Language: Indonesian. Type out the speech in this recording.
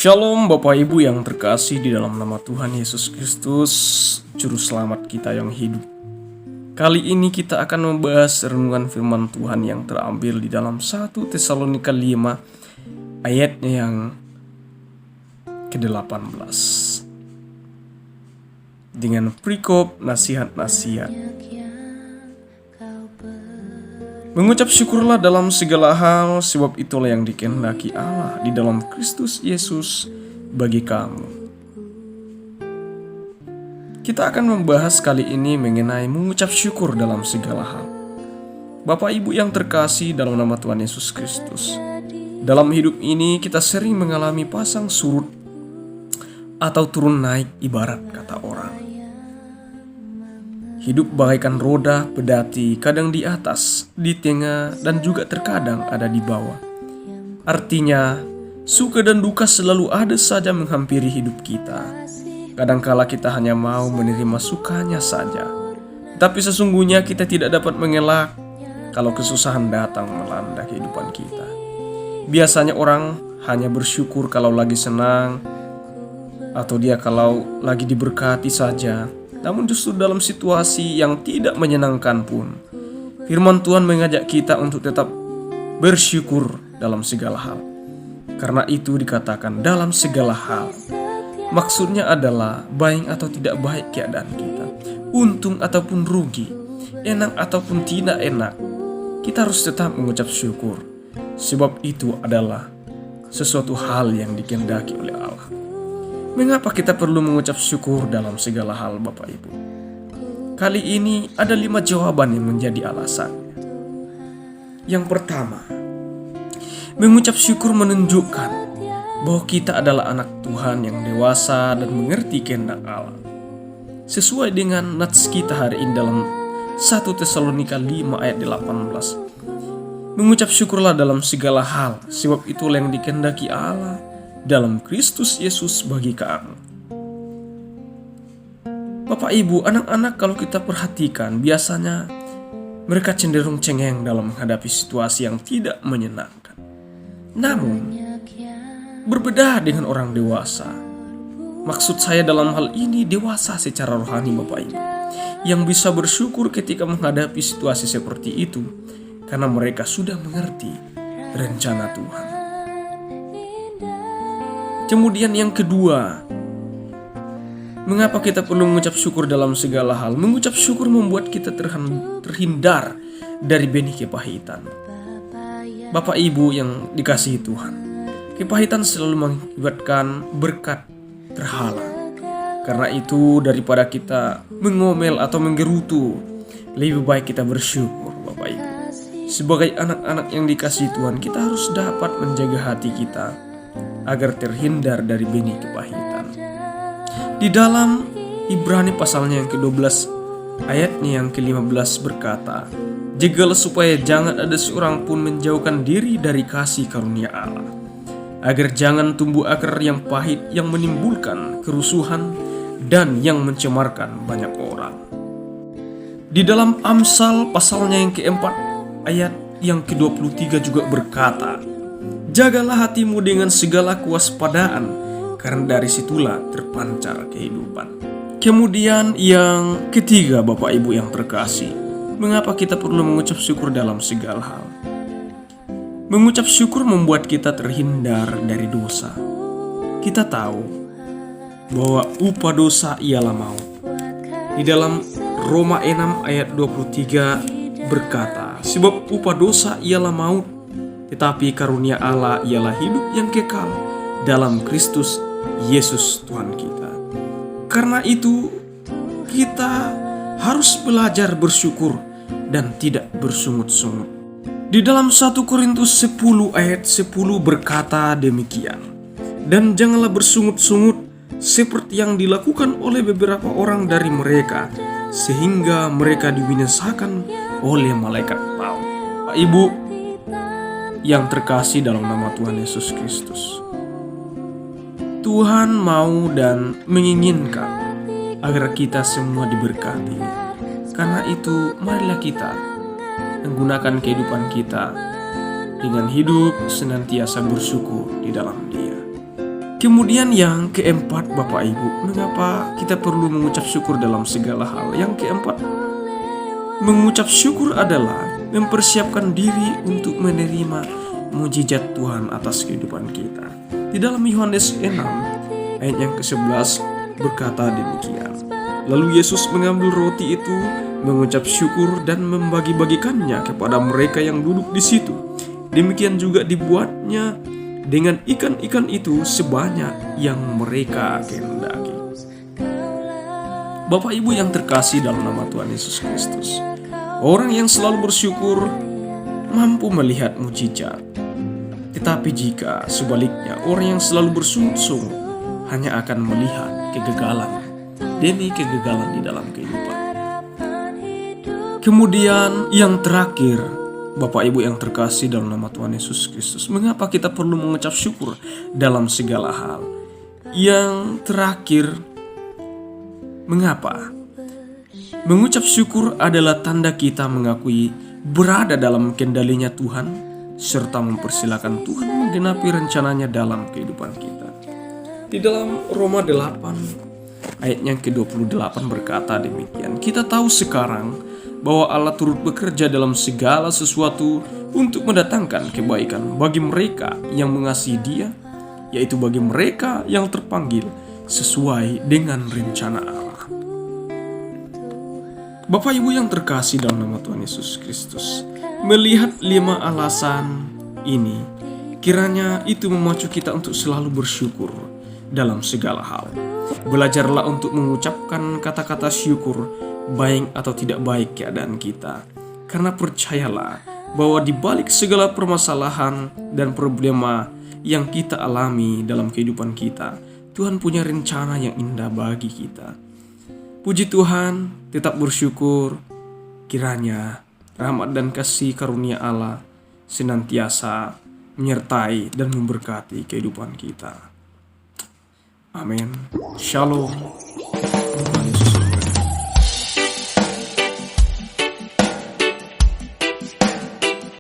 Shalom Bapak Ibu yang terkasih di dalam nama Tuhan Yesus Kristus, Juru Selamat kita yang hidup. Kali ini kita akan membahas renungan firman Tuhan yang terambil di dalam 1 Tesalonika 5 ayatnya yang ke-18. Dengan perikop nasihat-nasihat. Mengucap syukurlah dalam segala hal, sebab itulah yang dikehendaki Allah di dalam Kristus Yesus bagi kamu. Kita akan membahas kali ini mengenai mengucap syukur dalam segala hal. Bapak Ibu yang terkasih dalam nama Tuhan Yesus Kristus, dalam hidup ini kita sering mengalami pasang surut atau turun naik ibarat kata orang. Hidup bagaikan roda pedati, kadang di atas, di tengah, dan juga terkadang ada di bawah. Artinya, suka dan duka selalu ada saja menghampiri hidup kita. Kadangkala kita hanya mau menerima sukanya saja. Tapi sesungguhnya kita tidak dapat mengelak kalau kesusahan datang melanda kehidupan kita. Biasanya orang hanya bersyukur kalau lagi senang, atau dia kalau lagi diberkati saja. Namun justru dalam situasi yang tidak menyenangkan pun, firman Tuhan mengajak kita untuk tetap bersyukur dalam segala hal. Karena itu dikatakan dalam segala hal. Maksudnya adalah baik atau tidak baik keadaan kita, untung ataupun rugi, enak ataupun tidak enak, kita harus tetap mengucap syukur. Sebab itu adalah sesuatu hal yang dikehendaki oleh Allah. Mengapa kita perlu mengucap syukur dalam segala hal, Bapak Ibu? Kali ini ada 5 jawaban yang menjadi alasannya. Yang pertama, mengucap syukur menunjukkan bahwa kita adalah anak Tuhan yang dewasa dan mengerti kehendak Allah. Sesuai dengan nats kita hari ini dalam 1 Tesalonika 5 ayat 18. Mengucap syukurlah dalam segala hal, sebab itulah yang dikehendaki Allah dalam Kristus Yesus bagi kamu. Bapak Ibu, anak-anak kalau kita perhatikan, biasanya mereka cenderung cengeng dalam menghadapi situasi yang tidak menyenangkan. Namun, berbeda dengan orang dewasa. Maksud saya dalam hal ini dewasa secara rohani, Bapak Ibu, yang bisa bersyukur ketika menghadapi situasi seperti itu, karena mereka sudah mengerti rencana Tuhan. Kemudian yang kedua, mengapa kita perlu mengucap syukur dalam segala hal? Mengucap syukur membuat kita terhindar dari benih kepahitan. Bapak Ibu yang dikasihi Tuhan, kepahitan selalu mengakibatkan berkat terhalang. Karena itu daripada kita mengomel atau menggerutu, lebih baik kita bersyukur, Bapak Ibu. Sebagai anak-anak yang dikasihi Tuhan, kita harus dapat menjaga hati kita agar terhindar dari benih kepahitan. Di dalam Ibrani pasalnya yang ke-12 ayatnya yang ke-15 berkata, "Jagalah supaya jangan ada seorang pun menjauhkan diri dari kasih karunia Allah, agar jangan tumbuh akar yang pahit yang menimbulkan kerusuhan dan yang mencemarkan banyak orang." Di dalam Amsal pasalnya yang ke-4 ayat yang ke-23 juga berkata, "Jagalah hatimu dengan segala kewaspadaan, karena dari situlah terpancar kehidupan." Kemudian yang ketiga, Bapak Ibu yang terkasih, mengapa kita perlu mengucap syukur dalam segala hal? Mengucap syukur membuat kita terhindar dari dosa. Kita tahu bahwa upah dosa ialah maut. Di dalam Roma 6 ayat 23 berkata, "Sebab upah dosa ialah maut, tetapi karunia Allah ialah hidup yang kekal dalam Kristus Yesus Tuhan kita." Karena itu kita harus belajar bersyukur dan tidak bersungut-sungut. Di dalam 1 Korintus 10 ayat 10 berkata demikian, "Dan janganlah bersungut-sungut seperti yang dilakukan oleh beberapa orang dari mereka, sehingga mereka dibinasakan oleh malaikat maut." Pak Ibu yang terkasih dalam nama Tuhan Yesus Kristus, Tuhan mau dan menginginkan agar kita semua diberkati. Karena itu marilah kita menggunakan kehidupan kita dengan hidup senantiasa bersyukur di dalam Dia. Kemudian yang keempat, Bapak Ibu, mengapa kita perlu mengucap syukur dalam segala hal? Yang keempat, mengucap syukur adalah mempersiapkan diri untuk menerima mujizat Tuhan atas kehidupan kita. Di dalam Yohanes 6 ayat yang ke-11 berkata demikian. Lalu Yesus mengambil roti itu, mengucap syukur dan membagi-bagikannya kepada mereka yang duduk di situ. Demikian juga dibuatnya dengan ikan-ikan itu sebanyak yang mereka kehendaki. Bapak Ibu yang terkasih dalam nama Tuhan Yesus Kristus, orang yang selalu bersyukur mampu melihat mujizat. Tetapi jika sebaliknya orang yang selalu bersungut-sungut hanya akan melihat kegagalan demi kegagalan di dalam kehidupan. Kemudian yang terakhir, Bapak Ibu yang terkasih dalam nama Tuhan Yesus Kristus, mengapa kita perlu mengucap syukur dalam segala hal? Yang terakhir, mengapa? Mengucap syukur adalah tanda kita mengakui berada dalam kendalinya Tuhan, serta mempersilakan Tuhan menggenapi rencananya dalam kehidupan kita. Di dalam Roma 8 ayat yang ke-28 berkata demikian. Kita tahu sekarang bahwa Allah turut bekerja dalam segala sesuatu untuk mendatangkan kebaikan bagi mereka yang mengasihi Dia, yaitu bagi mereka yang terpanggil sesuai dengan rencana Allah. Bapak Ibu yang terkasih dalam nama Tuhan Yesus Kristus, melihat 5 alasan ini, kiranya itu memacu kita untuk selalu bersyukur dalam segala hal. Belajarlah untuk mengucapkan kata-kata syukur, baik atau tidak baik keadaan kita. Karena percayalah bahwa di balik segala permasalahan dan problema yang kita alami dalam kehidupan kita, Tuhan punya rencana yang indah bagi kita. Puji Tuhan, tetap bersyukur. Kiranya rahmat dan kasih karunia Allah senantiasa menyertai dan memberkati kehidupan kita. Amin. Shalom.